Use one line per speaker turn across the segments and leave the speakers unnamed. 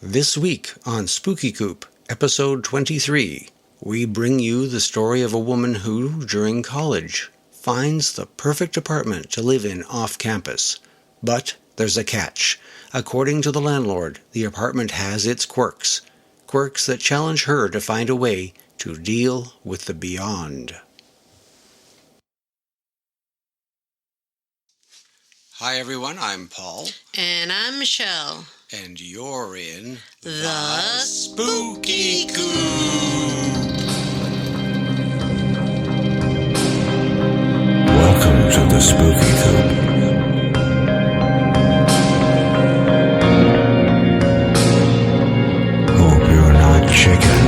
This week on Spooky Coop, episode 23, we bring you the story of a woman who, during college, finds the perfect apartment to live in off campus. But there's a catch. According to the landlord, the apartment has its quirks. Quirks that challenge her to find a way to deal with the beyond. Hi everyone, I'm Paul.
And I'm Michelle.
And you're in
The
Spooky Coop.
Welcome to the Spooky Coop. Hope you're not chicken.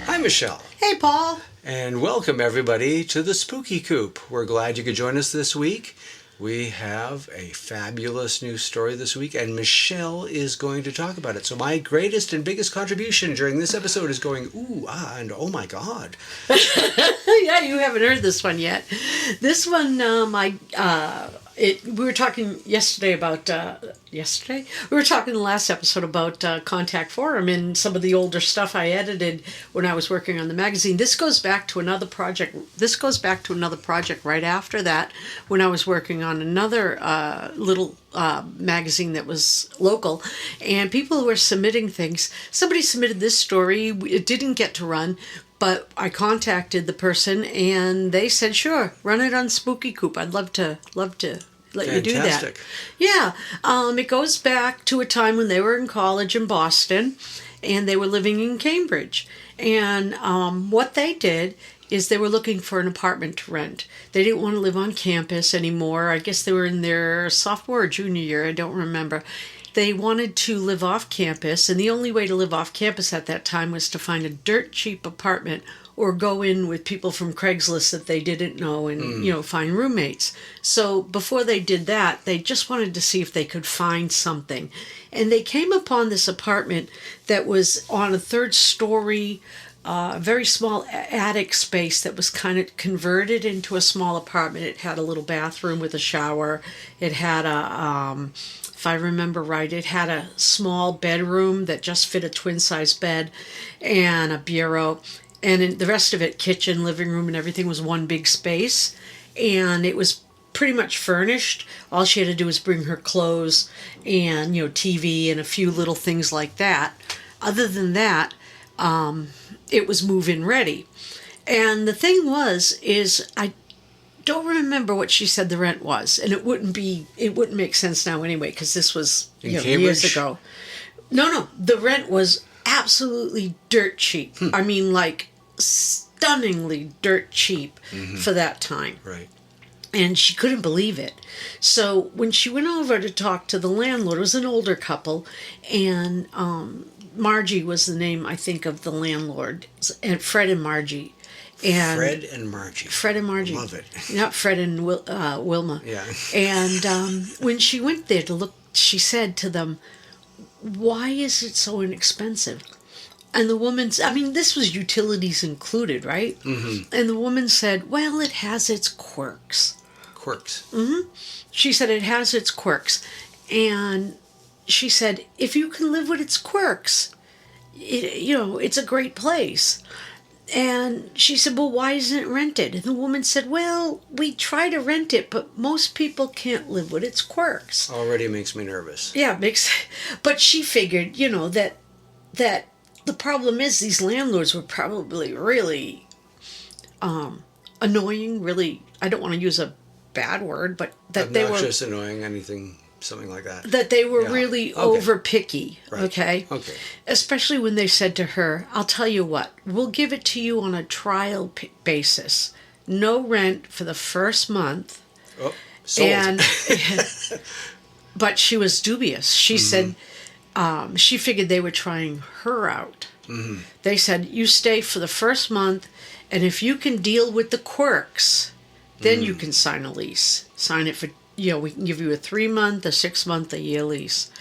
Hi Michelle.
Hey, Paul.
And welcome everybody to the Spooky Coop. We're glad you could join us this week. We have a fabulous new story this week, and Michelle is going to talk about it. So my greatest and biggest contribution during this episode is going, ooh, ah, and oh my God.
Yeah, you haven't heard this one yet. This one, we were talking yesterday about, we were talking in the last episode about Contact Forum and some of the older stuff I edited when I was working on the magazine. This goes back to another project. This goes back to another project right after that when I was working on another little magazine that was local, and people who were submitting things. Somebody submitted this story. It didn't get to run, but I contacted the person and they said, sure, run it on Spooky Coop. I'd love to let you do that.
Fantastic.
Yeah. It goes back to a time when they were in college in Boston and they were living in Cambridge. And what they did is they were looking for an apartment to rent. They didn't want to live on campus anymore. I guess they were in their sophomore or junior year. I don't remember. They wanted to live off campus, and the only way to live off campus at that time was to find a dirt cheap apartment or go in with people from Craigslist that they didn't know and, find roommates. So before they did that, they just wanted to see if they could find something. And they came upon this apartment that was on a third story, very small attic space that was kind of converted into a small apartment. It had a little bathroom with a shower. It had if I remember right, it had a small bedroom that just fit a twin-size bed and a bureau. And the rest of it, kitchen, living room, and everything was one big space. And it was pretty much furnished. All she had to do was bring her clothes and, TV and a few little things like that. Other than that, it was move-in ready. And the thing is I don't remember what she said the rent was, and it wouldn't make sense now anyway, because this was years ago. No, the rent was absolutely dirt cheap. I mean, like stunningly dirt cheap for that time.
Right.
And she couldn't believe it. So when she went over to talk to the landlord, it was an older couple, and Margie was the name, I think, of the landlord, and Fred and Margie. And
Fred and Margie.
Fred and Margie.
Love it.
Not Fred and Wilma.
Yeah.
And when she went there to look, she said to them, why is it so inexpensive? And the woman, this was utilities included, right? Mm-hmm. And the woman said, well, it has its quirks.
Quirks.
Mm-hmm. She said it has its quirks. And she said, if you can live with its quirks, it's a great place. And she said, well, why isn't it rented? And the woman said, well, we try to rent it, but most people can't live with its quirks.
Already makes me nervous.
Yeah, but she figured, that the problem is these landlords were probably really annoying, really, I don't want to use a bad word, but that they were...
Obnoxious, annoying, anything... Something like that.
That they were really over picky,
right.
Okay? Especially when they said to her, I'll tell you what, we'll give it to you on a trial basis. No rent for the first month.
Oh, sold.
But she was dubious. She said she figured they were trying her out. Mm-hmm. They said, you stay for the first month, and if you can deal with the quirks, then you can sign a lease. Sign it for... we can give you a 3-month, a 6-month, a year lease.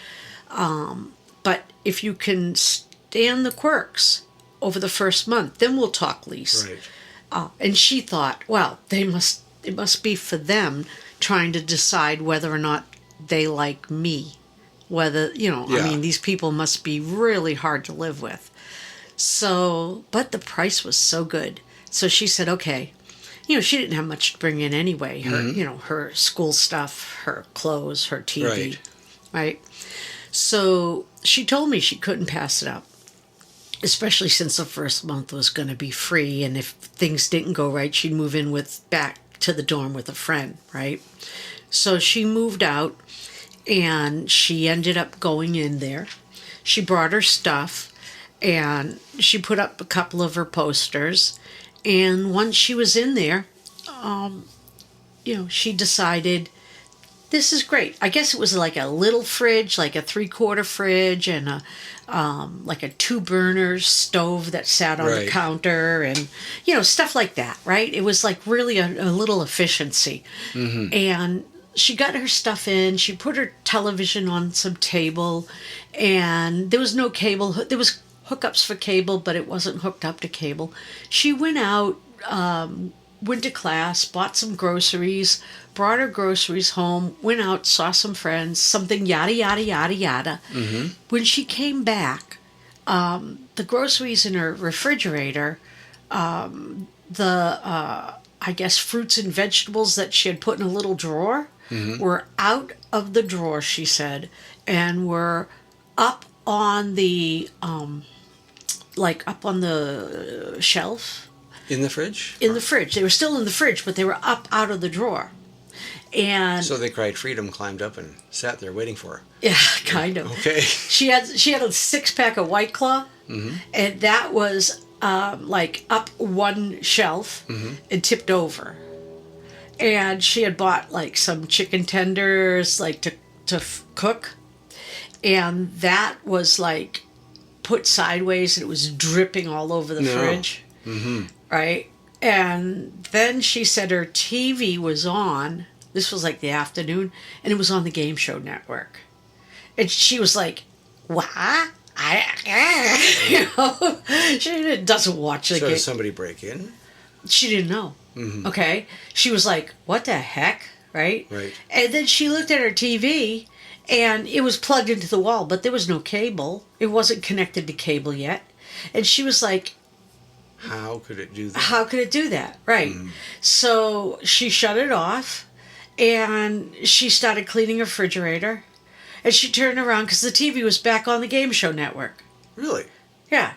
But if you can stand the quirks over the first month, then we'll talk lease.
Right.
And she thought, well, it must be for them trying to decide whether or not they like me. Whether, I mean, these people must be really hard to live with. So, but the price was so good. So she said, okay. She didn't have much to bring in anyway. Her, her school stuff, her clothes, her TV, right? So she told me she couldn't pass it up, especially since the first month was going to be free. And if things didn't go right, she'd move in back to the dorm with a friend, right? So she moved out and she ended up going in there. She brought her stuff and she put up a couple of her posters. And once she was in there, she decided, this is great. I guess it was like a little fridge, like a 3/4 fridge, and like a 2-burner stove that sat on the counter, and stuff like that, right? It was like really a little efficiency. And she got her stuff in. She put her television on some table, and there was no cable. There was hookups for cable, but it wasn't hooked up to cable. She went out, went to class, bought some groceries, brought her groceries home, went out, saw some friends, something yada, yada, yada, yada. When she came back, the groceries in her refrigerator, I guess fruits and vegetables that she had put in a little drawer were out of the drawer, she said, and were up on the up on the shelf.
In the fridge?
In the fridge. They were still in the fridge, but they were up out of the drawer. And
so they cried freedom, climbed up, and sat there waiting for her.
Yeah, kind of.
Okay.
She had a 6-pack of White Claw, and that was up one shelf and tipped over. And she had bought some chicken tenders to cook, and that was put sideways, and it was dripping all over the fridge. Right? And then she said her TV was on. This was the afternoon, and it was on the Game Show Network. And she was like, what? She doesn't watch the
So
game.
did somebody break in?
She didn't know. Okay? She was like, what the heck? Right?
Right.
And then she looked at her TV, and it was plugged into the wall, but there was no cable. It wasn't connected to cable yet. And she was like,
how could it do that?
How could it do that? Right. So she shut it off, and she started cleaning her refrigerator, and she turned around because the TV was back on the Game Show Network.
Really?
Yeah.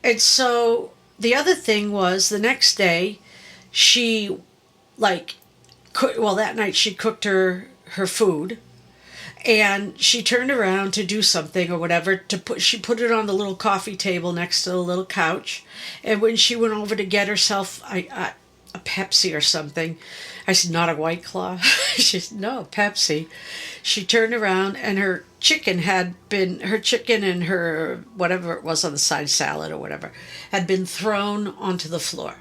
And so the other thing was the next day, she that night she cooked her food, and she turned around to do something or whatever. She put it on the little coffee table next to the little couch, and when she went over to get herself a Pepsi or something, I said, not a White Claw. She said, no, Pepsi. She turned around, and her chicken and her whatever it was on the side, salad or whatever, had been thrown onto the floor.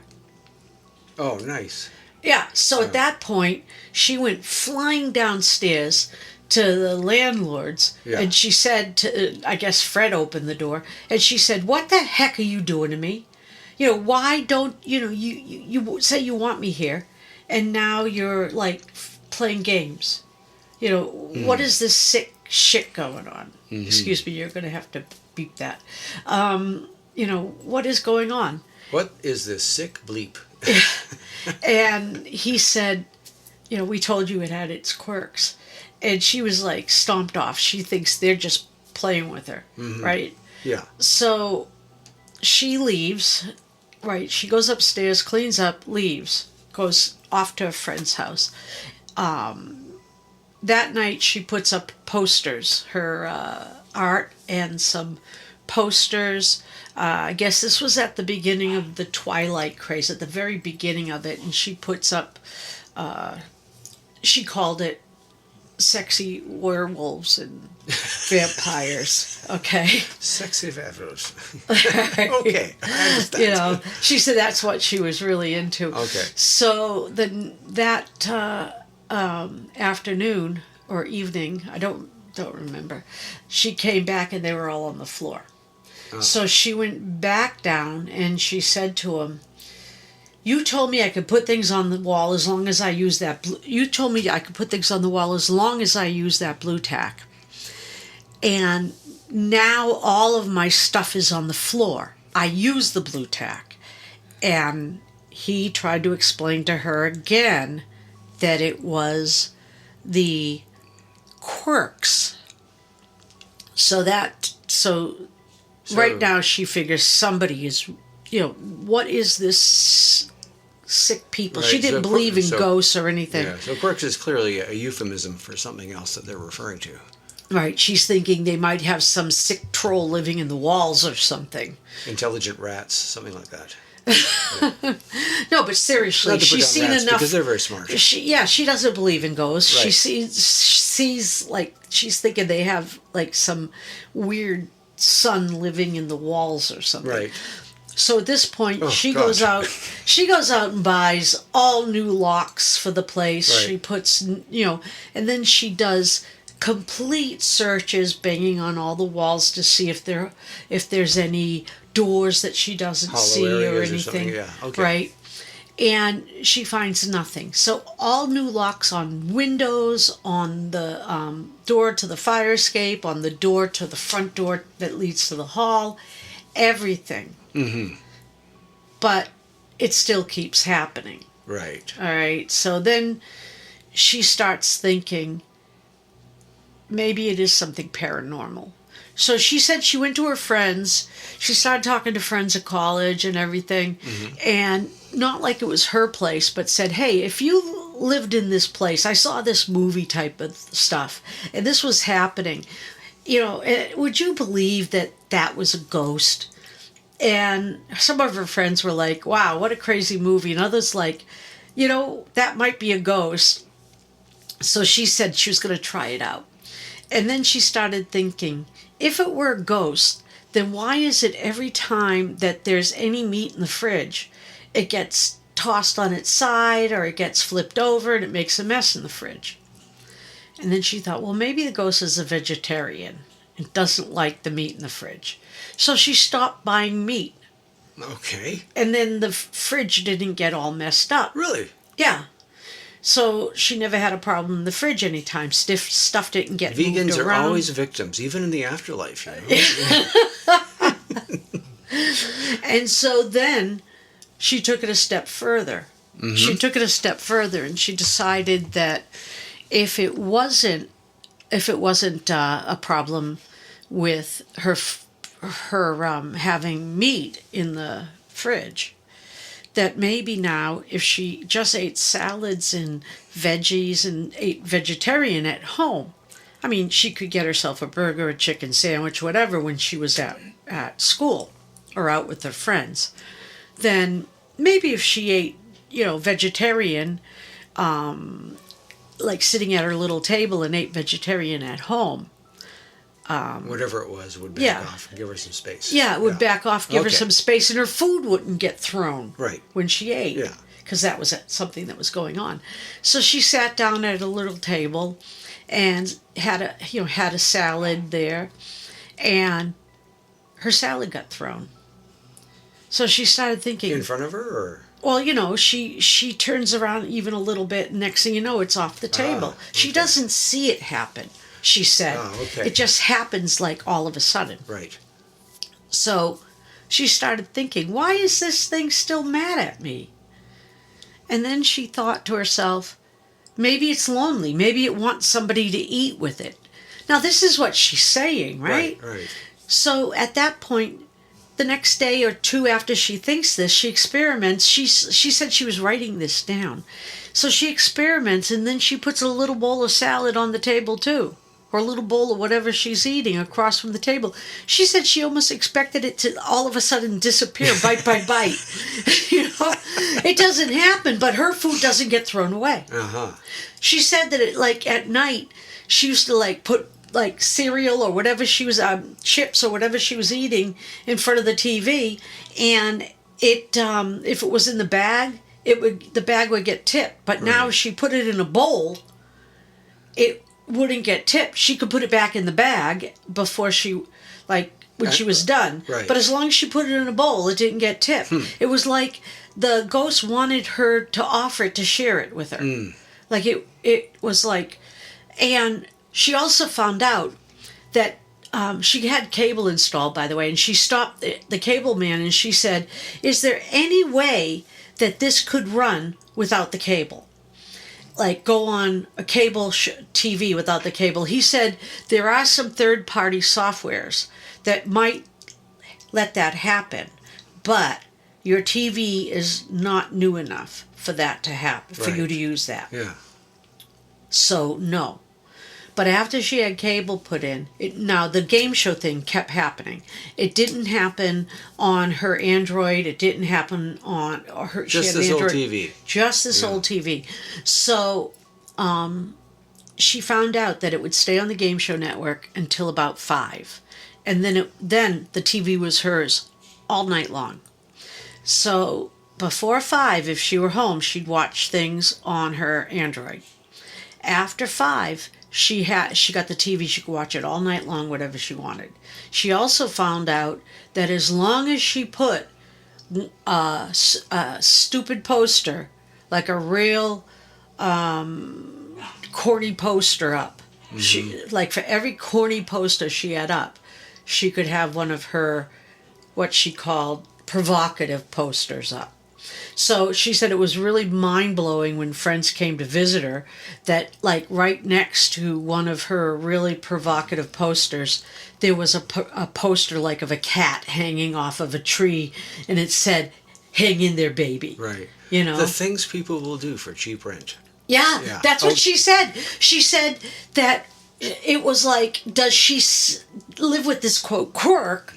Oh, nice.
Yeah. So at that point, she went flying downstairs to the landlord's, and she said to, I guess Fred opened the door, and she said, what the heck are you doing to me? Why don't, you say you want me here, and now you're playing games. What is this sick shit going on? Excuse me, you're going to have to beep that. What is going on?
What is this sick bleep?
And he said, we told you it had its quirks. And she was stomped off. She thinks they're just playing with her, right?
Yeah.
So she leaves, right? She goes upstairs, cleans up, leaves, goes off to a friend's house. That night she puts up posters, her art and some posters. I guess this was at the beginning of the Twilight craze, at the very beginning of it. And she puts up, she called it Sexy Werewolves and Vampires. Okay.
Sexy vampires. Okay, I understand.
She said that's what she was really into.
Okay.
So that afternoon or evening, I don't remember, she came back and they were all on the floor. So she went back down and she said to him, You told me I could put things on the wall as long as I use that. You told me I could put things on the wall as long as I use that blue tack. And now all of my stuff is on the floor. I use the blue tack. And he tried to explain to her again that it was the quirks. So right now she figures somebody is, what is this sick people?
Right,
She didn't believe in ghosts or anything.
Yeah, so quirks is clearly a euphemism for something else that they're referring to.
Right, she's thinking they might have some sick troll living in the walls or something.
Intelligent rats, something like that.
No, but seriously, she's seen enough
because they're very smart.
She doesn't believe in ghosts.
Right.
She sees like she's thinking they have like some weird son living in the walls or something.
Right.
So at this point, she goes out and buys all new locks for the place.
Right.
She puts, and then she does complete searches, banging on all the walls to see if there's any doors that she doesn't see or anything.
Yeah. Okay.
Right. And she finds nothing. So all new locks on windows, on the door to the fire escape, on the door to the front door that leads to the hall, everything.
Mm-hmm.
But it still keeps happening.
Right.
All right. So then she starts thinking, maybe it is something paranormal. So she said she went to her friends. She started talking to friends at college and everything. Mm-hmm. And not like it was her place, but said, hey, if you lived in this place, I saw this movie type of stuff, and this was happening. Would you believe that was a ghost? And some of her friends were like, wow, what a crazy movie. And others like, that might be a ghost. So she said she was going to try it out. And then she started thinking, if it were a ghost, then why is it every time that there's any meat in the fridge, it gets tossed on its side or it gets flipped over and it makes a mess in the fridge? And then she thought, well, maybe the ghost is a vegetarian and doesn't like the meat in the fridge. So she stopped buying meat.
Okay.
And then the fridge didn't get all messed up.
Really?
Yeah. So she never had a problem in the fridge anytime. Stuff didn't get moved around.
Vegans are always victims, even in the afterlife.
And so then she took it a step further. Mm-hmm. She took it a step further, and she decided that if it wasn't a problem with her having meat in the fridge, that maybe now if she just ate salads and veggies and ate vegetarian at home, I mean, she could get herself a burger, a chicken sandwich, whatever, when she was at school or out with her friends. Then maybe if she ate, vegetarian, like sitting at her little table and ate vegetarian at home,
whatever it was would back off and give her some space.
Yeah, it would back off, give her some space, and her food wouldn't get thrown when she ate.
Yeah.
Because that was something that was going on. So she sat down at a little table and had a salad there, and her salad got thrown. So she started thinking,
in front of her, or?
Well, she turns around even a little bit, and next thing you know, it's off the table. Okay. She doesn't see it happen, she said.
Okay.
It just happens like all of a sudden.
Right.
So she started thinking, why is this thing still mad at me? And then she thought to herself, maybe it's lonely. Maybe it wants somebody to eat with it. Now, this is what she's saying, right?
Right.
So at that point, the next day or two after she thinks this, she experiments. She said she was writing this down. So she experiments, and then she puts a little bowl of salad on the table too, or a little bowl of whatever she's eating across from the table. She said she almost expected it to all of a sudden disappear, bite by bite. It doesn't happen, but her food doesn't get thrown away.
Uh-huh.
She said that at night, she used to put cereal or whatever she was, chips or whatever she was eating in front of the TV, and it, if it was in the bag, the bag would get tipped. But now if she put it in a bowl, it wouldn't get tipped. She could put it back in the bag before she when she was done.
Right.
But as long as she put it in a bowl, it didn't get tipped. It was like the ghost wanted her to offer it, to share it with her. Like it was like, and she also found out that she had cable installed, by the way, and she stopped the cable man and she said, "Is there any way that this could run without the cable? Like go on a cable TV without the cable?" He said there are some third-party softwares that might let that happen, but your TV is not new enough for that to happen, for you to use that.
Yeah.
So no. But after she had cable put in, now the game show thing kept happening. It didn't happen on her Android. It didn't happen on her.
Just
she had
this
an Android,
old TV.
Just this old TV. So she found out that it would stay on the game show network until about 5, and then the TV was hers all night long. So before 5, if she were home, she'd watch things on her Android. After 5, she got the TV. She could watch it all night long, whatever she wanted. She also found out that as long as she put a stupid poster, like a real corny poster up, she like for every corny poster she had up, she could have one of her what she called provocative posters up. So she said it was really mind-blowing when friends came to visit her that, like, right next to one of her really provocative posters, there was a poster, like, of a cat hanging off of a tree, and it said, "Hang in there, baby."
Right.
You know?
The things people will do for cheap rent.
Yeah. That's what she said. She said that it was like, does she live with this, quote, quirk,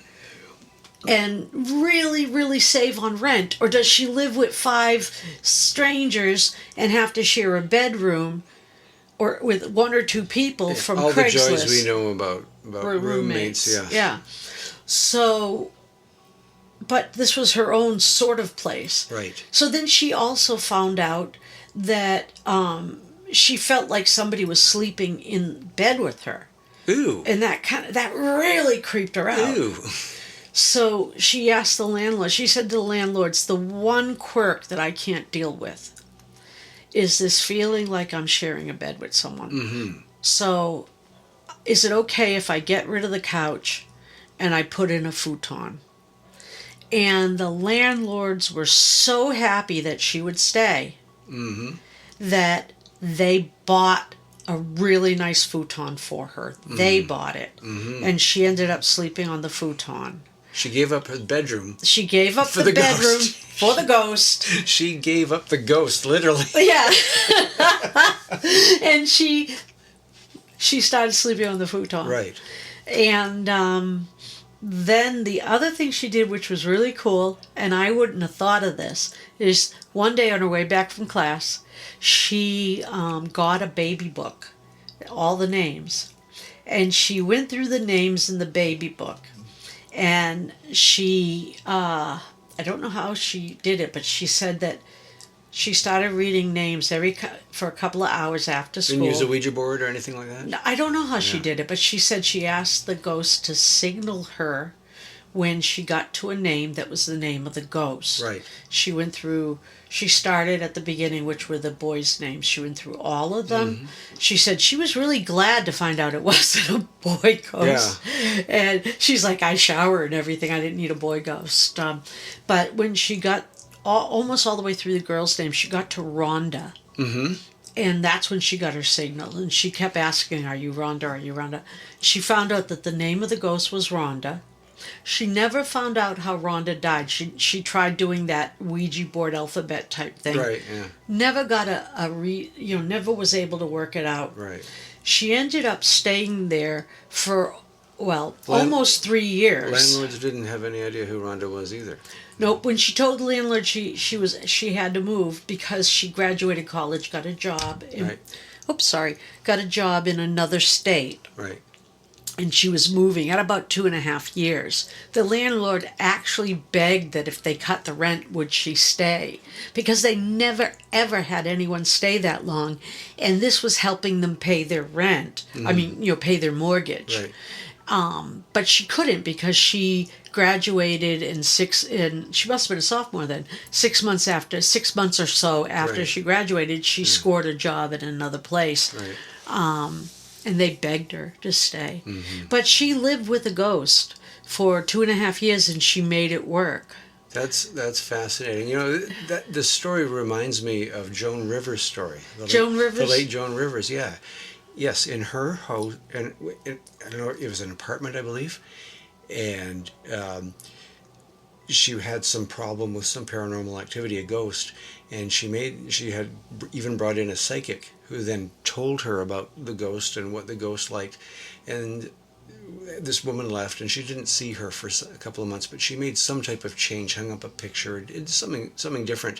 and really, really save on rent? Or does she live with 5 strangers and have to share a bedroom or with 1 or 2 people from
all
Craigslist?
All the joys we know about roommates.
Yeah. So, but this was her own sort of place.
Right.
So then she also found out that she felt like somebody was sleeping in bed with her.
Ooh.
And that really creeped her out.
Ooh.
So she asked the landlord, she said to the landlords, "The one quirk that I can't deal with is this feeling like I'm sharing a bed with someone.
Mm-hmm.
So is it okay if I get rid of the couch and I put in a futon?" And the landlords were so happy that she would stay that they bought a really nice futon for her. They bought it. And she ended up sleeping on the futon.
She gave up her bedroom.
She gave up the bedroom for the ghost.
She gave up the ghost, literally.
Yeah. And she started sleeping on the futon.
Right.
And then the other thing she did, which was really cool, and I wouldn't have thought of this, is one day on her way back from class, she got a baby book, all the names. And she went through the names in the baby book. And she, I don't know how she did it, but she said that she started reading names for a couple of hours after school.
Didn't use a Ouija board or anything like that?
No, I don't know how she did it, but she said she asked the ghost to signal her when she got to a name that was the name of the ghost.
Right.
She started at the beginning, which were the boys' names. She went through all of them. She said she was really glad to find out it wasn't a boy ghost. Yeah. And she's like, I shower and everything. I didn't need a boy ghost. But when she got almost all the way through the girls' names, she got to Rhonda. And that's when she got her signal. And she kept asking, "Are you Rhonda? Are you Rhonda?" She found out that the name of the ghost was Rhonda. She never found out how Rhonda died. She tried doing that Ouija board alphabet type thing.
Right, yeah.
Never got never was able to work it out.
Right.
She ended up staying there for, almost 3 years.
Landlords didn't have any idea who Rhonda was either.
Nope. When she told the landlord she had to move because she graduated college, got a job. Got a job in another state.
Right.
And she was moving at about 2.5 years. The landlord actually begged that if they cut the rent, would she stay? Because they never, ever had anyone stay that long. And this was helping them pay their rent. I mean, pay their mortgage.
Right.
But she couldn't because she graduated and she must have been a sophomore then. 6 months or so after
Right.
she graduated, she scored a job in another place.
Right.
And they begged her to stay. But she lived with a ghost for 2.5 years, and she made it work.
That's fascinating. You know, this story reminds me of Joan Rivers' story.
Joan Rivers?
The late Joan Rivers, yeah. Yes, in her house, and I don't know, it was an apartment, I believe, and she had some problem with some paranormal activity, a ghost, and she had even brought in a psychic who then told her about the ghost and what the ghost liked, and this woman left, and she didn't see her for a couple of months, but she made some type of change, hung up a picture, did something different,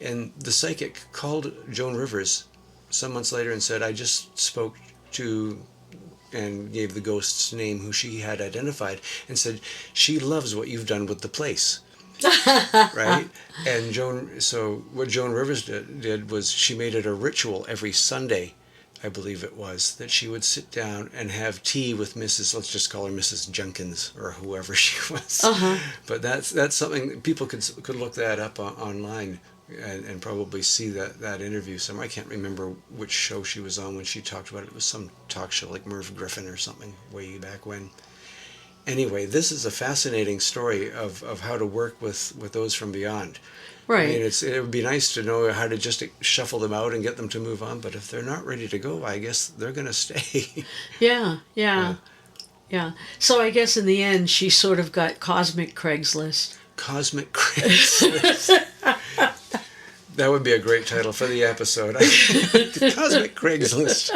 and the psychic called Joan Rivers some months later and said, I just spoke to, and gave the ghost's name, who she had identified, and said, she loves what you've done with the place. Right? And what Joan Rivers did was she made it a ritual every Sunday, I believe it was, that she would sit down and have tea with let's just call her Mrs. Jenkins, or whoever she was. But that's something, people could look that up online and probably see that interview somewhere. I can't remember which show she was on when she talked about it. It was some talk show like Merv Griffin or something way back when. Anyway, this is a fascinating story of how to work with those from beyond.
Right.
I mean, it would be nice to know how to just shuffle them out and get them to move on, but if they're not ready to go, I guess they're going to stay.
Yeah. So I guess in the end, she sort of got cosmic Craigslist.
Cosmic Craigslist. That would be a great title for the episode. Cosmic Craigslist.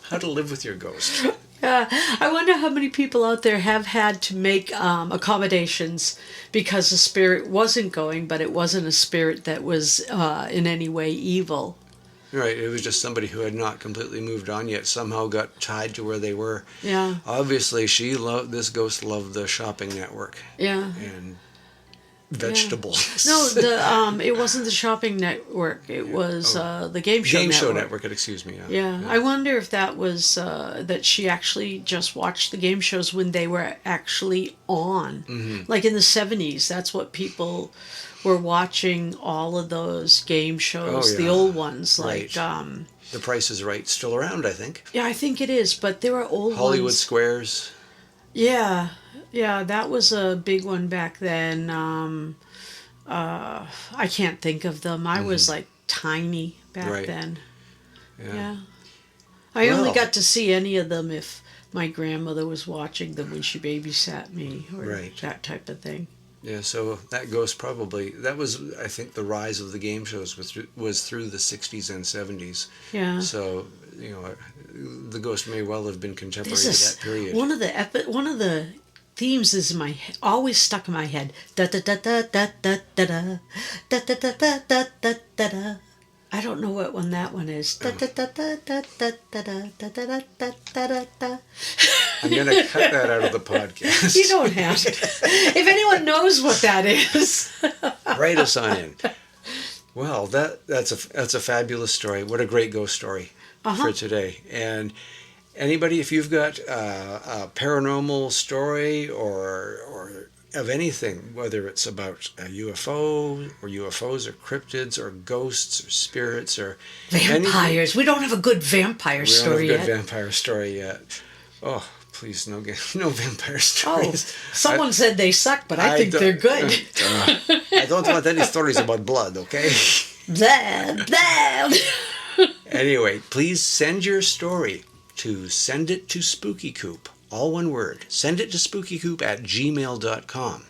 How to live with your ghost.
I wonder how many people out there have had to make accommodations because the spirit wasn't going, but it wasn't a spirit that was in any way evil.
Right, it was just somebody who had not completely moved on yet, somehow got tied to where they were.
Yeah.
Obviously, this ghost loved the shopping network.
Yeah.
And vegetables.
No, it wasn't the shopping network. It was the game show network.
Game show network, excuse me.
Yeah. I wonder if that was that she actually just watched the game shows when they were actually on. Mm-hmm. Like in the 70s, that's what people were watching, all of those game shows, the old ones. Like
right. The Price is Right, still around, I think.
Yeah, I think it is, but there were old
Hollywood
ones.
Squares.
Yeah, that was a big one back then. I can't think of them. I was like tiny back then. Yeah. I only got to see any of them if my grandmother was watching them when she babysat me or that type of thing.
Yeah, so that ghost that was, I think, the rise of the game shows was through the 60s and 70s. Yeah. So, the ghost may well have been contemporary to that period.
One of the themes is always stuck in my head. Da da da da da da da da da da da da da da da. I don't know what one that one is. Da da da da da da da da da da da da.
I'm going to cut that out of the podcast.
You don't have to. If anyone knows what that is,
write us on in. Well, that's a fabulous story. What a great ghost story for today. And anybody, if you've got a paranormal story or of anything, whether it's about a UFO or UFOs or cryptids or ghosts or spirits or
vampires. We don't have a good vampire story yet.
We don't have a good vampire story yet. Oh, please, no vampire stories.
Oh, someone said they suck, but I think they're good.
I don't want any stories about blood, okay?
Blah.
Anyway, please send your story to Send It to Spooky Coop. All one word. Send it to spookycoop@gmail.com.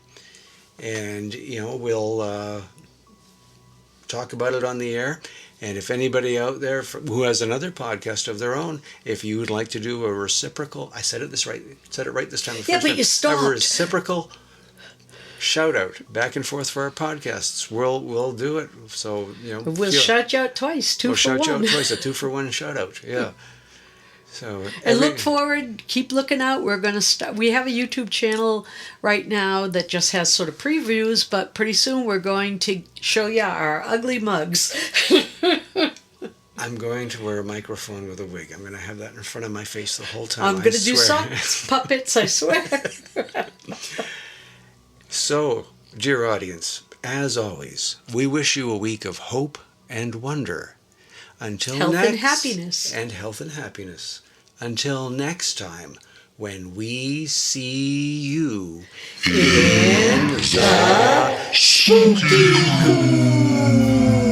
And, we'll talk about it on the air. And if anybody out there who has another podcast of their own, if you would like to do a reciprocal, I said it right this time.
But you stopped.
A reciprocal shout out back and forth for our podcasts. We'll do it. So,
we'll shout you out twice, two for one.
We'll shout you out twice, a 2-for-1 shout out. Yeah. So
look forward, keep looking out. We're going to start. We have a YouTube channel right now that just has sort of previews, but pretty soon we're going to show you our ugly mugs.
I'm going to wear a microphone with a wig. I'm going to have that in front of my face the whole time.
I'm going to do
swear.
some puppets, I swear.
So, dear audience, as always, we wish you a week of hope and wonder. Until
Health
next,
and happiness.
And health and happiness. Until next time, when we see you in the spooky coop.